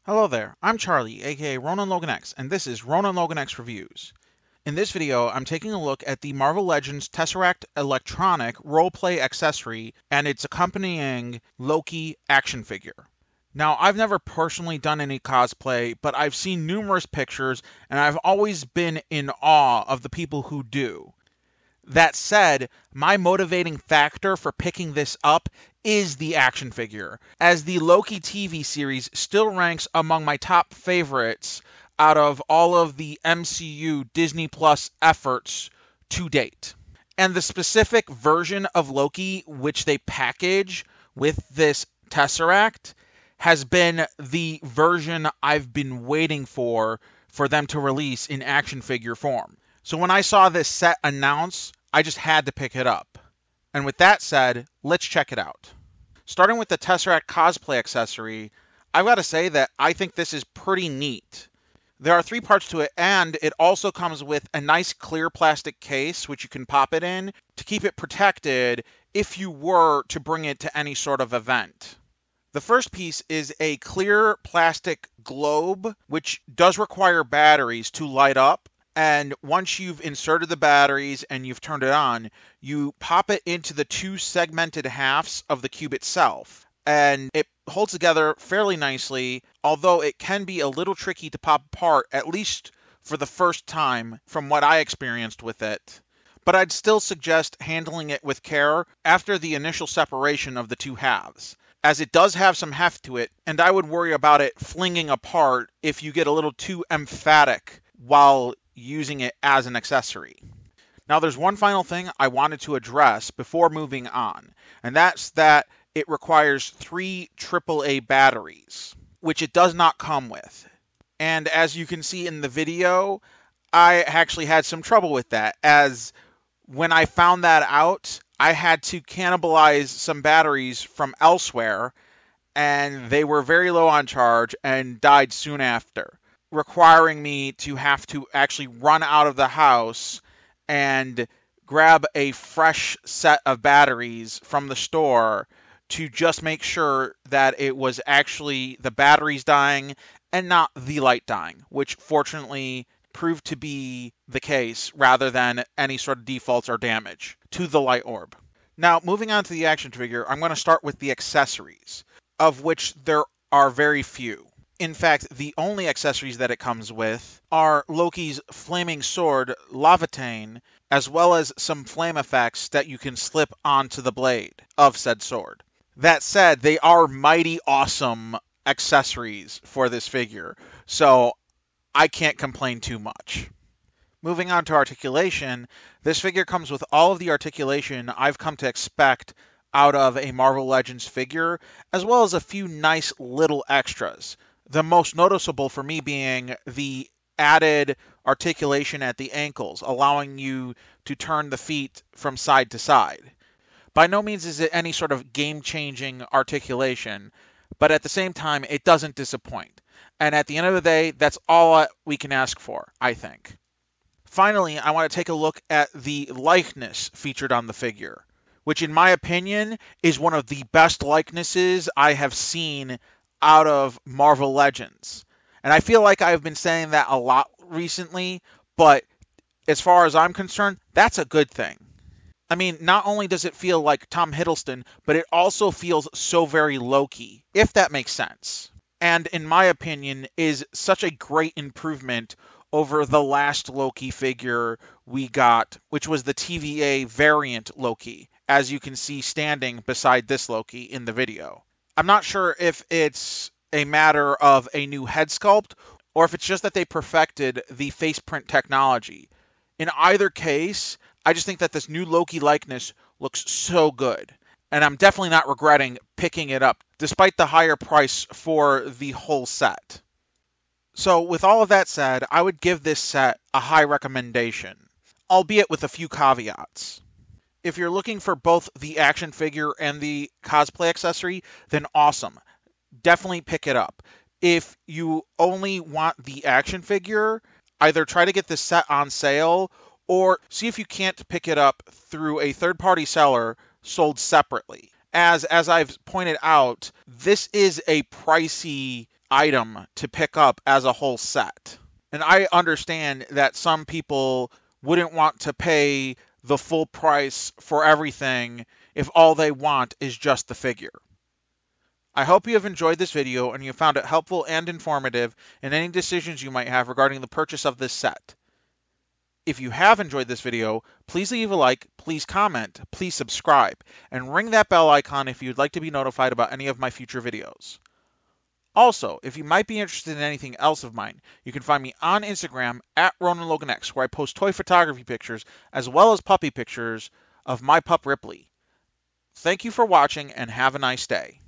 Hello there, I'm Charlie, aka Ronan Logan X, and this is Ronan Logan X Reviews. In this video, I'm taking a look at the Marvel Legends Tesseract electronic roleplay accessory and its accompanying Loki action figure. Now, I've never personally done any cosplay, but I've seen numerous pictures, and I've always been in awe of the people who do. That said, my motivating factor for picking this up is the action figure, as the Loki TV series still ranks among my top favorites out of all of the MCU Disney Plus efforts to date. And the specific version of Loki which they package with this Tesseract has been the version I've been waiting for them to release in action figure form. So when I saw this set announced, I just had to pick it up. And with that said, let's check it out. Starting with the Tesseract cosplay accessory, I've got to say that I think this is pretty neat. There are 3 parts to it, and it also comes with a nice clear plastic case which you can pop it in to keep it protected if you were to bring it to any sort of event. The first piece is a clear plastic globe which does require batteries to light up. And once you've inserted the batteries and you've turned it on, you pop it into the 2 segmented halves of the cube itself. And it holds together fairly nicely, although it can be a little tricky to pop apart, at least for the first time from what I experienced with it. But I'd still suggest handling it with care after the initial separation of the 2 halves, as it does have some heft to it, and I would worry about it flinging apart if you get a little too emphatic while using it as an accessory. Now there's one final thing I wanted to address before moving on, and that's that it requires 3 AAA batteries, which it does not come with. And as you can see in the video, I actually had some trouble with that, as when I found that out, I had to cannibalize some batteries from elsewhere, and they were very low on charge and died soon after, requiring me to have to actually run out of the house and grab a fresh set of batteries from the store to just make sure that it was actually the batteries dying and not the light dying, which fortunately proved to be the case rather than any sort of defaults or damage to the light orb. Now, moving on to the action figure, I'm going to start with the accessories, of which there are very few. In fact, the only accessories that it comes with are Loki's flaming sword, Lavatane, as well as some flame effects that you can slip onto the blade of said sword. That said, they are mighty awesome accessories for this figure, so I can't complain too much. Moving on to articulation, this figure comes with all of the articulation I've come to expect out of a Marvel Legends figure, as well as a few nice little extras. The most noticeable for me being the added articulation at the ankles, allowing you to turn the feet from side to side. By no means is it any sort of game-changing articulation, but at the same time, it doesn't disappoint. And at the end of the day, that's all we can ask for, I think. Finally, I want to take a look at the likeness featured on the figure, which in my opinion is one of the best likenesses I have seen out of Marvel Legends. And I feel like I've been saying that a lot recently, but as far as I'm concerned, that's a good thing. I mean, not only does it feel like Tom Hiddleston, but it also feels so very Loki, if that makes sense. And in my opinion, is such a great improvement over the last Loki figure we got, which was the TVA variant Loki, as you can see standing beside this Loki in the video. I'm not sure if it's a matter of a new head sculpt, or if it's just that they perfected the face print technology. In either case, I just think that this new Loki likeness looks so good, and I'm definitely not regretting picking it up, despite the higher price for the whole set. So with all of that said, I would give this set a high recommendation, albeit with a few caveats. If you're looking for both the action figure and the cosplay accessory, then awesome. Definitely pick it up. If you only want the action figure, either try to get this set on sale or see if you can't pick it up through a third-party seller sold separately. As I've pointed out, this is a pricey item to pick up as a whole set. And I understand that some people wouldn't want to pay the full price for everything if all they want is just the figure. I hope you have enjoyed this video and you found it helpful and informative in any decisions you might have regarding the purchase of this set. If you have enjoyed this video, please leave a like, please comment, please subscribe, and ring that bell icon if you'd like to be notified about any of my future videos. Also, if you might be interested in anything else of mine, you can find me on Instagram at RonanLoganX, where I post toy photography pictures as well as puppy pictures of my pup Ripley. Thank you for watching and have a nice day.